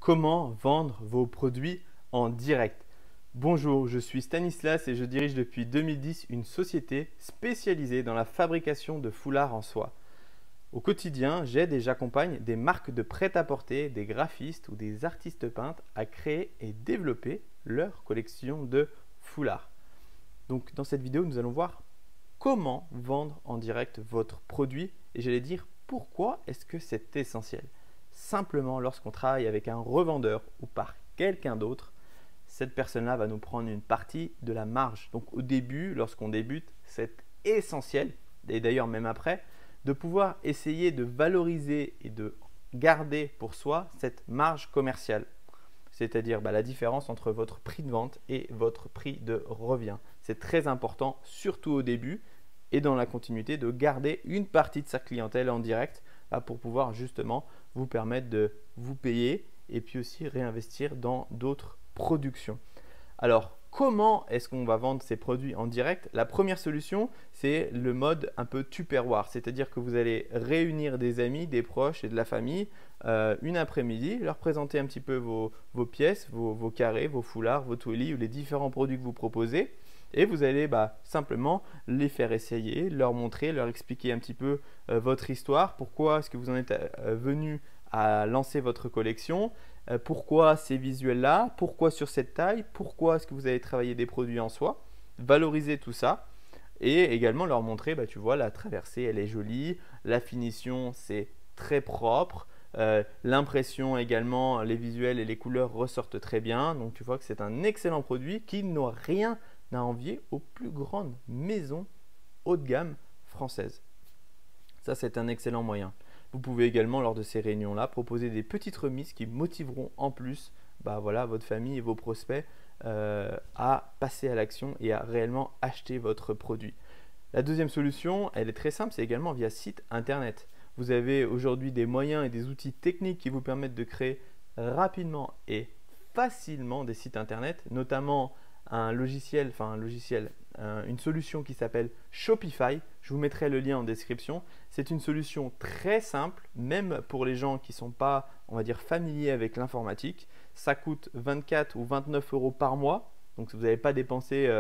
Comment vendre vos produits en direct? Bonjour, je suis Stanislas et je dirige depuis 2010 une société spécialisée dans la fabrication de foulards en soie. Au quotidien, j'aide et j'accompagne des marques de prêt-à-porter, des graphistes ou des artistes peintres à créer et développer leur collection de foulards. Donc dans cette vidéo, nous allons voir comment vendre en direct votre produit et j'allais dire pourquoi est-ce que c'est essentiel. Simplement, lorsqu'on travaille avec un revendeur ou par quelqu'un d'autre, cette personne-là va nous prendre une partie de la marge. Donc au début, lorsqu'on débute, c'est essentiel, et d'ailleurs même après, de pouvoir essayer de valoriser et de garder pour soi cette marge commerciale. C'est-à-dire la différence entre votre prix de vente et votre prix de revient. C'est très important, surtout au début et dans la continuité, de garder une partie de sa clientèle en direct pour pouvoir justement vous permettre de vous payer et puis aussi réinvestir dans d'autres productions. Alors, comment est-ce qu'on va vendre ces produits en direct? La première solution, c'est le mode un peu tupperware, c'est-à-dire que vous allez réunir des amis, des proches et de la famille une après-midi, leur présenter un petit peu vos pièces, vos carrés, vos foulards, vos twilis ou les différents produits que vous proposez. Et vous allez simplement les faire essayer, leur montrer, leur expliquer un petit peu votre histoire, pourquoi est-ce que vous en êtes venu à lancer votre collection, pourquoi ces visuels-là, pourquoi sur cette taille, pourquoi est-ce que vous avez travaillé des produits en soie, valoriser tout ça et également leur montrer, tu vois, la traversée, elle est jolie, la finition, c'est très propre, l'impression également, les visuels et les couleurs ressortent très bien, donc tu vois que c'est un excellent produit qui n'a rien à envier aux plus grandes maisons haut de gamme françaises. Ça, c'est un excellent moyen. Vous pouvez également, lors de ces réunions-là, proposer des petites remises qui motiveront en plus votre famille et vos prospects à passer à l'action et à réellement acheter votre produit. La deuxième solution, elle est très simple, c'est également via site internet. Vous avez aujourd'hui des moyens et des outils techniques qui vous permettent de créer rapidement et facilement des sites internet, notamment une solution qui s'appelle Shopify. Je vous mettrai le lien en description. C'est une solution très simple, même pour les gens qui ne sont pas, on va dire, familiers avec l'informatique. Ça coûte 24 ou 29 euros par mois. Donc, vous n'allez pas dépenser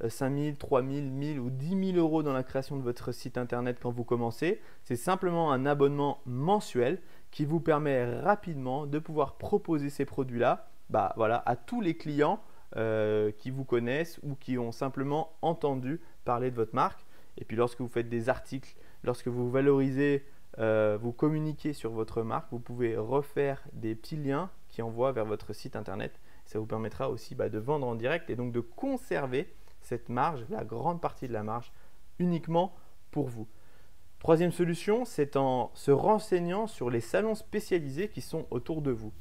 5 000, 3 000, 1 000 ou 10 000 euros dans la création de votre site internet quand vous commencez. C'est simplement un abonnement mensuel qui vous permet rapidement de pouvoir proposer ces produits-là à tous les clients qui vous connaissent ou qui ont simplement entendu parler de votre marque. Et puis lorsque vous faites des articles, lorsque vous valorisez, vous communiquez sur votre marque, vous pouvez refaire des petits liens qui envoient vers votre site internet. Ça vous permettra aussi de vendre en direct et donc de conserver cette marge, la grande partie de la marge, uniquement pour vous. Troisième solution, c'est en se renseignant sur les salons spécialisés qui sont autour de vous.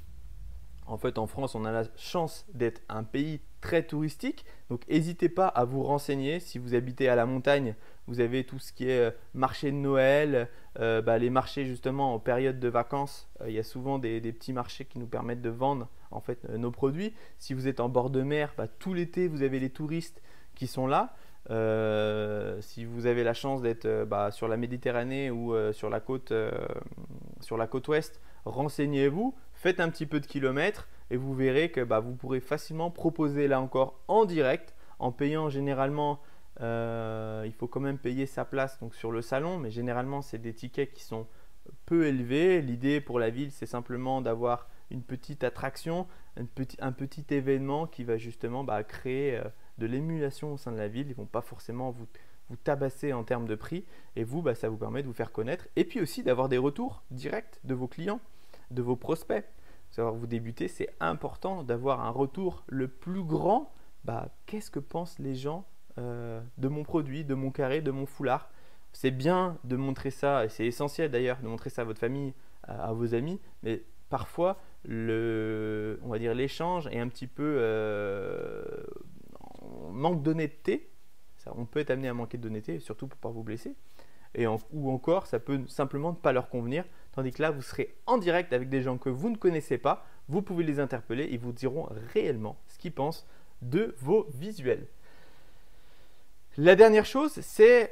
En fait, en France, on a la chance d'être un pays très touristique. Donc, n'hésitez pas à vous renseigner. Si vous habitez à la montagne, vous avez tout ce qui est marché de Noël, les marchés justement en période de vacances. Il y a souvent des petits marchés qui nous permettent de vendre en fait nos produits. Si vous êtes en bord de mer, tout l'été, vous avez les touristes qui sont là. Si vous avez la chance d'être sur la Méditerranée ou sur la côte ouest, renseignez-vous, faites un petit peu de kilomètres et vous verrez que vous pourrez facilement proposer là encore en direct en payant généralement, il faut quand même payer sa place donc sur le salon, mais généralement c'est des tickets qui sont peu élevés. L'idée pour la ville, c'est simplement d'avoir une petite attraction, un petit événement qui va justement créer de l'émulation au sein de la ville. Ils ne vont pas forcément vous tabasser en termes de prix et vous, ça vous permet de vous faire connaître et puis aussi d'avoir des retours directs de vos clients, de vos prospects. Savoir vous débutez, c'est important d'avoir un retour le plus grand. Qu'est-ce que pensent les gens de mon produit, de mon carré, de mon foulard? C'est bien de montrer ça et c'est essentiel d'ailleurs de montrer ça à votre famille, à vos amis, mais parfois on va dire l'échange est un petit peu manque d'honnêteté. On peut être amené à manquer d'honnêteté, surtout pour ne pas vous blesser. Ou encore, ça peut simplement ne pas leur convenir. Tandis que là, vous serez en direct avec des gens que vous ne connaissez pas. Vous pouvez les interpeller et ils vous diront réellement ce qu'ils pensent de vos visuels. La dernière chose, c'est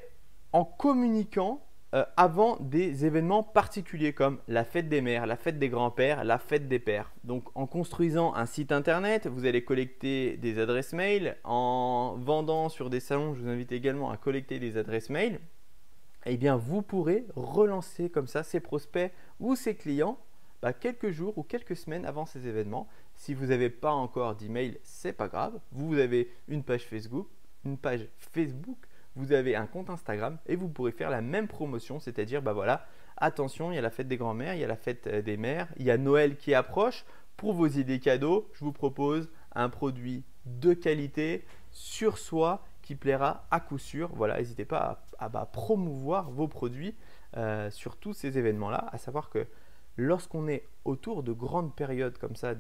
en communiquant avant des événements particuliers comme la fête des mères, la fête des grands-pères, la fête des pères. Donc en construisant un site internet, vous allez collecter des adresses mail. En vendant sur des salons, je vous invite également à collecter des adresses mail. Eh bien, vous pourrez relancer comme ça ces prospects ou ces clients quelques jours ou quelques semaines avant ces événements. Si vous n'avez pas encore d'email, c'est pas grave. Vous avez une page Facebook, vous avez un compte Instagram et vous pourrez faire la même promotion, c'est-à-dire voilà, attention, il y a la fête des grands-mères, il y a la fête des mères, il y a Noël qui approche. Pour vos idées cadeaux, je vous propose un produit de qualité sur soi qui plaira à coup sûr. Voilà, n'hésitez pas à promouvoir vos produits sur tous ces événements-là, à savoir que lorsqu'on est autour de grandes périodes comme ça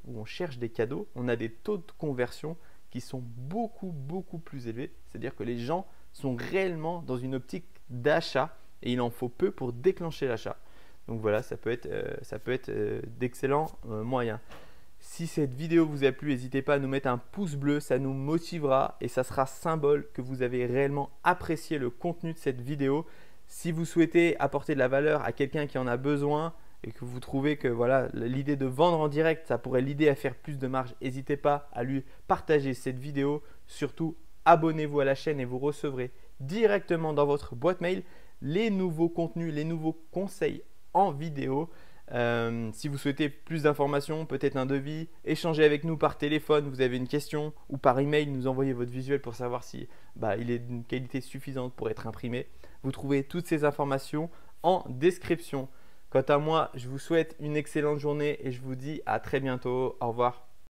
où on cherche des cadeaux, on a des taux de conversion qui sont beaucoup plus élevés. C'est-à-dire que les gens sont réellement dans une optique d'achat et il en faut peu pour déclencher l'achat. Donc voilà, ça peut être d'excellents moyens. Si cette vidéo vous a plu, n'hésitez pas à nous mettre un pouce bleu, ça nous motivera et ça sera symbole que vous avez réellement apprécié le contenu de cette vidéo. Si vous souhaitez apporter de la valeur à quelqu'un qui en a besoin et que vous trouvez que l'idée de vendre en direct, ça pourrait l'aider à faire plus de marge, n'hésitez pas à lui partager cette vidéo. Surtout, abonnez-vous à la chaîne et vous recevrez directement dans votre boîte mail les nouveaux contenus, les nouveaux conseils en vidéo. Si vous souhaitez plus d'informations, peut-être un devis, échangez avec nous par téléphone, vous avez une question ou par email, nous envoyez votre visuel pour savoir si il est d'une qualité suffisante pour être imprimé. Vous trouvez toutes ces informations en description. Quant à moi, je vous souhaite une excellente journée et je vous dis à très bientôt. Au revoir.